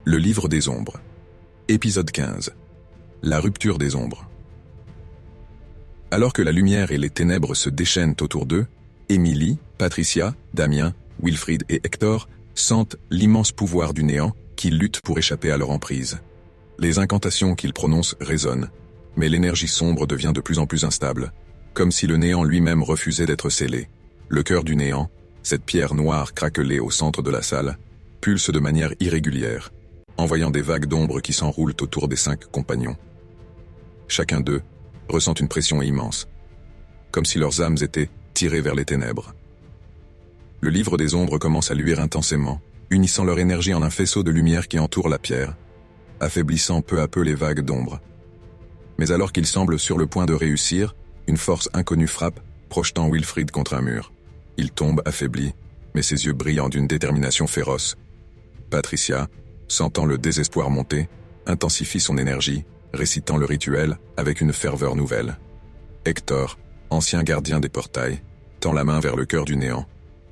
Le livre des ombres. Épisode 15. La rupture des ombres. Alors que la lumière et les ténèbres se déchaînent autour d'eux, Émilie, Patricia, Damien, Wilfried et Hector sentent l'immense pouvoir du néant qui lutte pour échapper à leur emprise. Les incantations qu'ils prononcent résonnent, mais l'énergie sombre devient de plus en plus instable, comme si le néant lui-même refusait d'être scellé. Le cœur du néant, cette pierre noire craquelée au centre de la salle, pulse de manière irrégulière, envoyant des vagues d'ombre qui s'enroulent autour des 5 compagnons. Chacun d'eux ressent une pression immense, comme si leurs âmes étaient tirées vers les ténèbres. Le livre des ombres commence à luire intensément, unissant leur énergie en un faisceau de lumière qui entoure la pierre, affaiblissant peu à peu les vagues d'ombre. Mais alors qu'il semble sur le point de réussir, une force inconnue frappe, projetant Wilfried contre un mur. Il tombe affaibli, mais ses yeux brillant d'une détermination féroce. Patricia, sentant le désespoir monter, intensifie son énergie, récitant le rituel avec une ferveur nouvelle. Hector, ancien gardien des portails, tend la main vers le cœur du néant,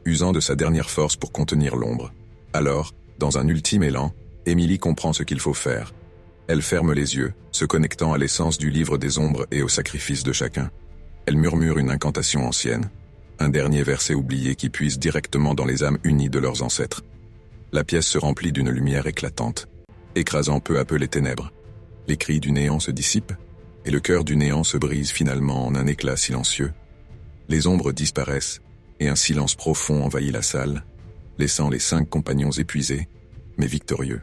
usant de sa dernière force pour contenir l'ombre. Alors, dans un ultime élan, Émilie comprend ce qu'il faut faire. Elle ferme les yeux, se connectant à l'essence du livre des ombres et au sacrifice de chacun. Elle murmure une incantation ancienne, un dernier verset oublié qui puise directement dans les âmes unies de leurs ancêtres. La pièce se remplit d'une lumière éclatante, écrasant peu à peu les ténèbres. Les cris du néant se dissipent, et le cœur du néant se brise finalement en un éclat silencieux. Les ombres disparaissent, et un silence profond envahit la salle, laissant les 5 compagnons épuisés, mais victorieux.